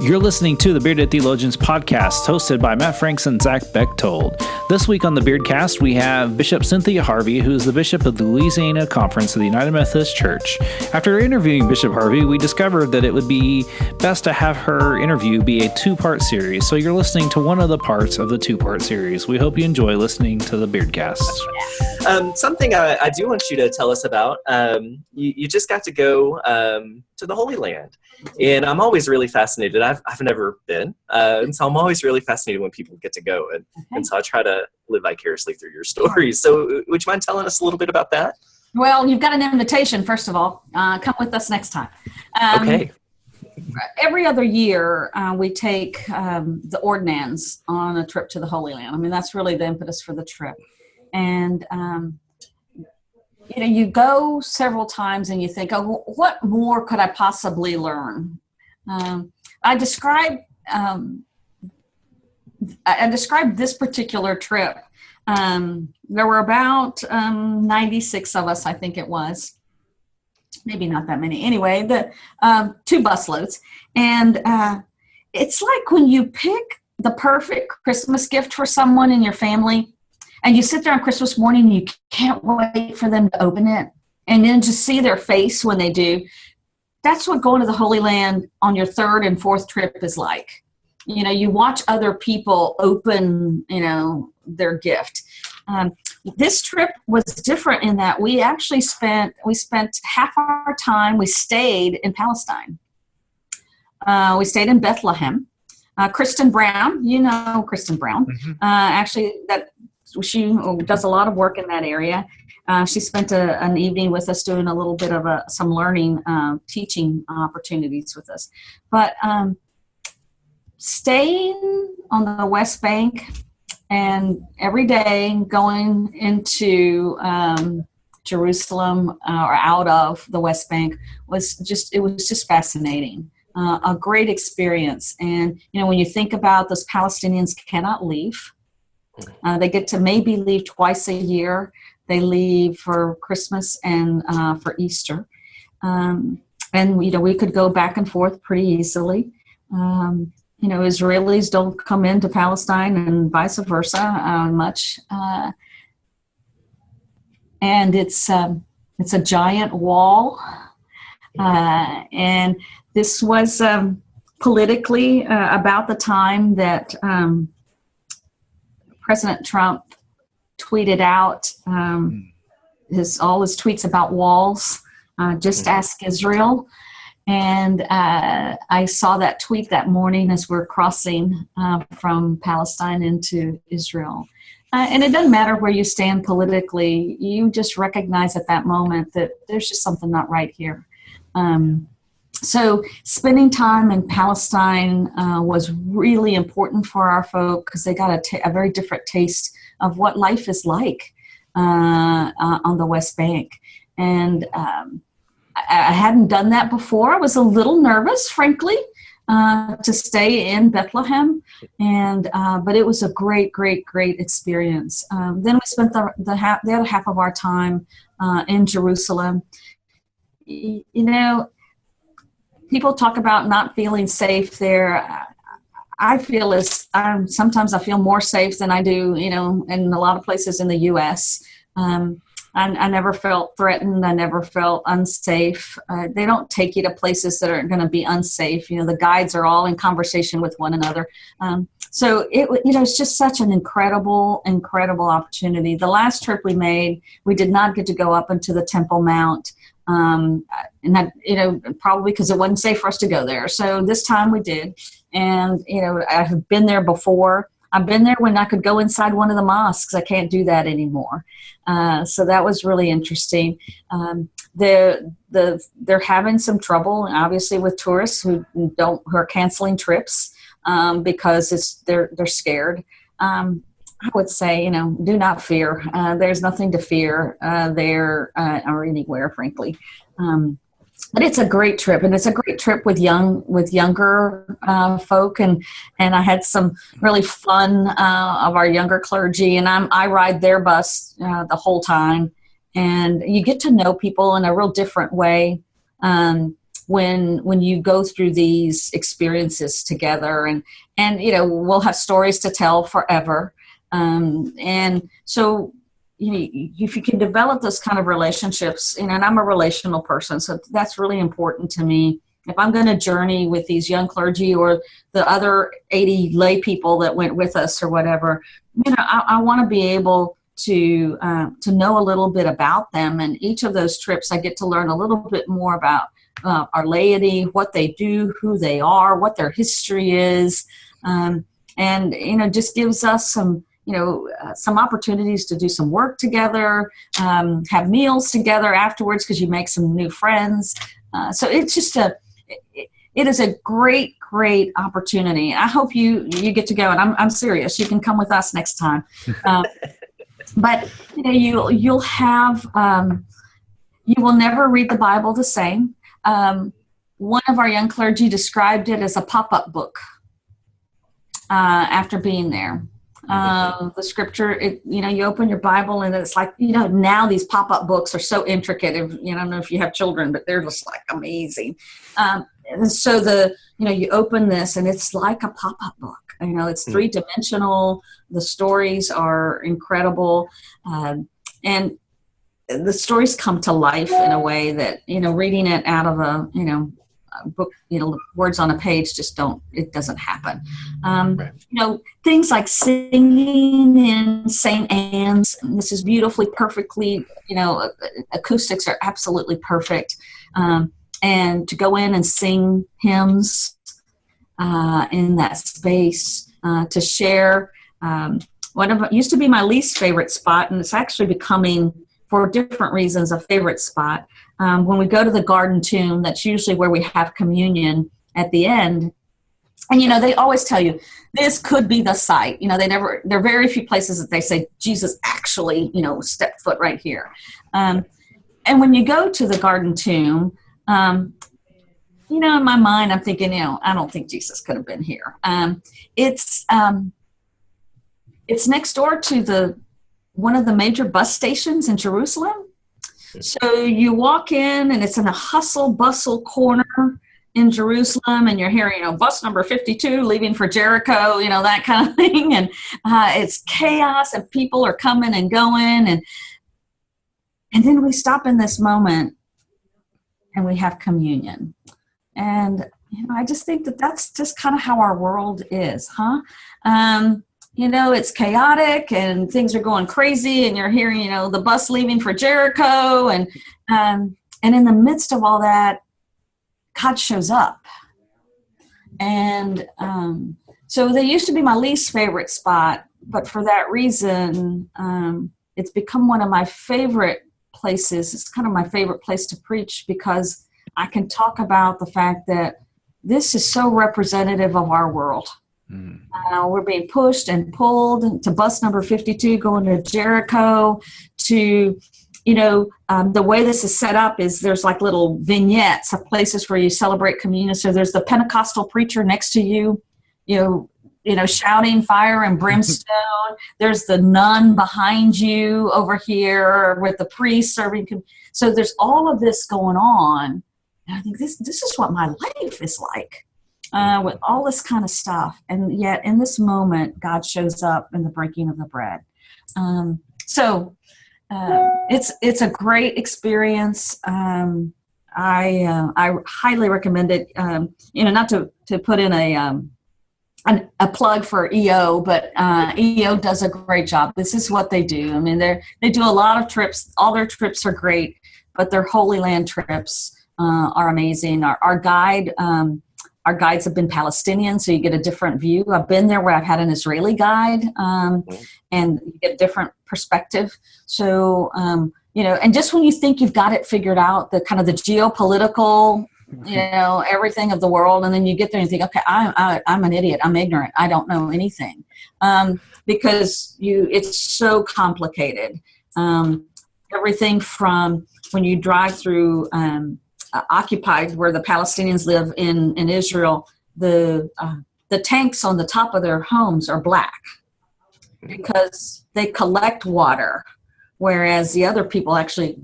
You're listening to the Bearded Theologians podcast, hosted by Matt Franks and Zach Bechtold. This week on the Beardcast, we have Bishop Cynthia Harvey, who is the Bishop of the Louisiana Conference of the United Methodist Church. After interviewing Bishop Harvey, we discovered that it would be best to have her interview be a two-part series, so you're listening to one of the parts of the two-part series. We hope you enjoy listening to the Beardcast. Something I do want you to tell us about, you just got to go to the Holy Land. And I'm always really fascinated. I've never been, and so I'm always really fascinated when people get to go. And so I try to live vicariously through your stories. So would you mind telling us a little bit about that? Well, you've got an invitation, first of all. Come with us next time. Okay. Every other year, we take the ordinands on a trip to the Holy Land. I mean, that's really the impetus for the trip. And you go several times and you think, oh, what more could I possibly learn? I describe this particular trip. There were about 96 of us, I think it was. Maybe not that many. Anyway, the 2 busloads. And it's like when you pick the perfect Christmas gift for someone in your family, and you sit there on Christmas morning and you can't wait for them to open it, and then just see their face when they do. That's what going to the Holy Land on your 3rd and 4th trip is like. You watch other people open, their gift. This trip was different in that we actually spent half our time, we stayed in Palestine. We stayed in Bethlehem. Kristen Brown, Kristen Brown, actually she does a lot of work in that area. She spent an evening with us doing a little bit of some learning, teaching opportunities with us. But staying on the West Bank and every day going into Jerusalem or out of the West Bank was just fascinating. A great experience. And, when you think about those Palestinians cannot leave. They get to maybe leave twice a year. They leave for Christmas and for Easter. And, we could go back and forth pretty easily. Israelis don't come into Palestine and vice versa much. And it's a giant wall. And this was politically about the time that President Trump tweeted out all his tweets about walls. Just ask Israel. And I saw that tweet that morning as we're crossing from Palestine into Israel. And it doesn't matter where you stand politically. You just recognize at that moment that there's just something not right here. So spending time in Palestine was really important for our folk because they got a very different taste of what life is like on the West Bank. And I hadn't done that before. I was a little nervous, frankly, to stay in Bethlehem, but it was a great, great, great experience. Then we spent the other half of our time in Jerusalem. People talk about not feeling safe there. I feel sometimes I feel more safe than I do, in a lot of places in the U.S. I never felt threatened. I never felt unsafe. They don't take you to places that are going to be unsafe. The guides are all in conversation with one another. So it's just such an incredible, incredible opportunity. The last trip we made, we did not get to go up into the Temple Mount. And that, probably because it wasn't safe for us to go there. So this time we did. And, I have been there before. I've been there when I could go inside one of the mosques. I can't do that anymore. So that was really interesting. They're having some trouble, obviously, with tourists who are canceling trips because they're scared. I would say, do not fear. There's nothing to fear there or anywhere, frankly. But it's a great trip, and it's a great trip with younger folk, and I had some really fun of our younger clergy, and I ride their bus the whole time, and you get to know people in a real different way. when you go through these experiences together, and we'll have stories to tell forever. And so, if you can develop those kind of relationships, and I'm a relational person, so that's really important to me. If I'm going to journey with these young clergy or the other 80 lay people that went with us or whatever, I want to be able to know a little bit about them. And each of those trips, I get to learn a little bit more about our laity, what they do, who they are, what their history is, and just gives us some opportunities to do some work together, have meals together afterwards because you make some new friends. So it's just it is a great opportunity. I hope you get to go, and I'm serious. You can come with us next time. But you'll have you will never read the Bible the same. One of our young clergy described it as a pop-up book after being there. The scripture, you open your Bible and it's like, now these pop-up books are so intricate. I don't know if you have children, but they're just like amazing. And so you open this and it's like a pop-up book. It's three-dimensional. The stories are incredible. And the stories come to life in a way that, reading it out of a book, words on a page it doesn't happen. Right. Things like singing in St. Anne's, and this is beautifully, perfectly, acoustics are absolutely perfect. And to go in and sing hymns in that space, to share. Used to be my least favorite spot, and it's actually becoming, for different reasons, a favorite spot. When we go to the garden tomb, that's usually where we have communion at the end. And, they always tell you, this could be the site. There are very few places that they say, Jesus actually, stepped foot right here. And when you go to the garden tomb, in my mind, I'm thinking, I don't think Jesus could have been here. It's next door to one of the major bus stations in Jerusalem. So you walk in and it's in a hustle bustle corner in Jerusalem, and you're hearing, bus number 52 leaving for Jericho, that kind of thing. And it's chaos and people are coming and going. And then we stop in this moment and we have communion. And, I just think that's just kind of how our world is, huh? It's chaotic and things are going crazy and you're hearing, the bus leaving for Jericho. And in the midst of all that, God shows up. And so they used to be my least favorite spot, but for that reason, it's become one of my favorite places. It's kind of my favorite place to preach because I can talk about the fact that this is so representative of our world. We're being pushed and pulled to bus number 52 going to Jericho, to, the way this is set up is there's like little vignettes of places where you celebrate communion. So there's the Pentecostal preacher next to you, shouting fire and brimstone. There's the nun behind you over here with the priest serving. So there's all of this going on. And I think this is what my life is like. With all this kind of stuff. And yet in this moment, God shows up in the breaking of the bread. So it's a great experience. I highly recommend it. Not to put in a plug for EO, but EO does a great job. This is what they do. I mean, they do a lot of trips. All their trips are great, but their Holy Land trips are amazing. Our guide, our guides have been Palestinian, so you get a different view. I've been there where I've had an Israeli guide, and you get a different perspective. So, and just when you think you've got it figured out, the kind of the geopolitical, everything of the world, and then you get there and you think, okay, I'm an idiot. I'm ignorant. I don't know anything, because it's so complicated. Everything from when you drive through occupied, where the Palestinians live in Israel, the tanks on the top of their homes are black because they collect water, whereas the other people actually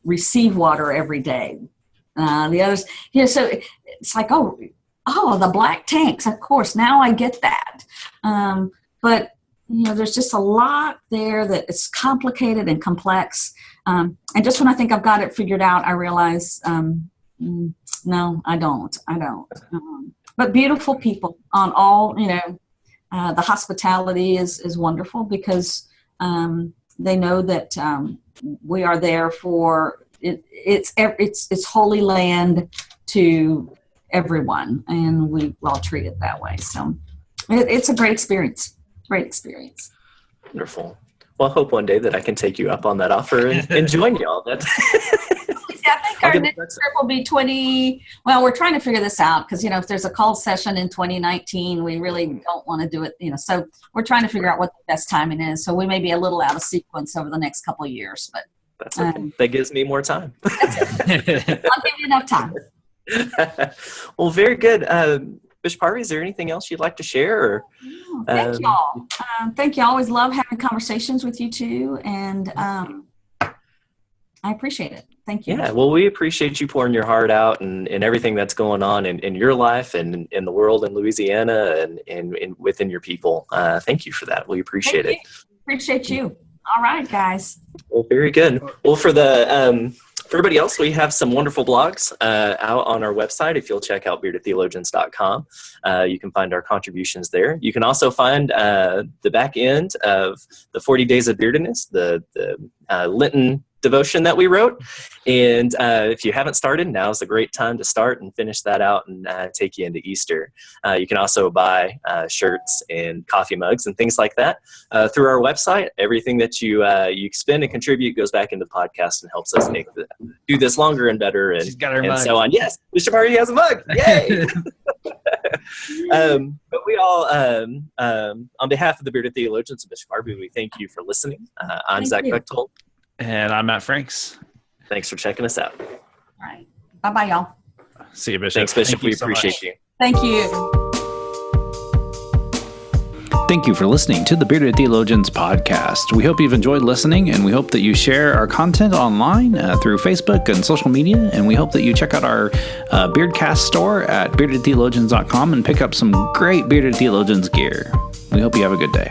receive water every day. The others, so it's like, oh, the black tanks, of course, now I get that. But, there's just a lot there that it's complicated and complex. And just when I think I've got it figured out, I realize, no, I don't. But beautiful people on all, the hospitality is wonderful because they know that we are there for it's holy land to everyone, and we all treat it that way. So it's a great experience. Wonderful. Well, I hope one day that I can take you up on that offer and join y'all. Yeah, I think our next trip will be 20. Well, we're trying to figure this out because, if there's a call session in 2019, we really don't want to do it, so we're trying to figure out what the best timing is. So we may be a little out of sequence over the next couple of years, but that's okay. That gives me more time. I'll give you enough time. Well, very good. Bishop Harvey, is there anything else you'd like to share? Or, thank y'all. Thank you. I always love having conversations with you too. And I appreciate it. Thank you. Yeah, well, we appreciate you pouring your heart out and everything that's going on in your life and in the world in Louisiana and within your people. Thank you for that. We appreciate it. Appreciate you. All right, guys. Well, very good. Well, for everybody else, we have some wonderful blogs out on our website. If you'll check out beardedtheologians.com, you can find our contributions there. You can also find the back end of the 40 Days of Beardedness, the Lenten devotion that we wrote. And if you haven't started, now's a great time to start and finish that out and take you into Easter. You can also buy shirts and coffee mugs and things like that through our website. Everything that you spend and contribute goes back into the podcast and helps us do this longer and better and so on. Yes, Bishop Harvey has a mug. Yay! But we all, on behalf of the Bearded Theologians and Bishop Harvey, we thank you for listening. I'm Zach Bechtold. And I'm Matt Franks. Thanks for checking us out. All right. Bye-bye, y'all. See you, Bishop. Thanks, Bishop. We appreciate you. Thank you. Thank you for listening to the Bearded Theologians podcast. We hope you've enjoyed listening, and we hope that you share our content online through Facebook and social media, and we hope that you check out our Beardcast store at beardedtheologians.com and pick up some great Bearded Theologians gear. We hope you have a good day.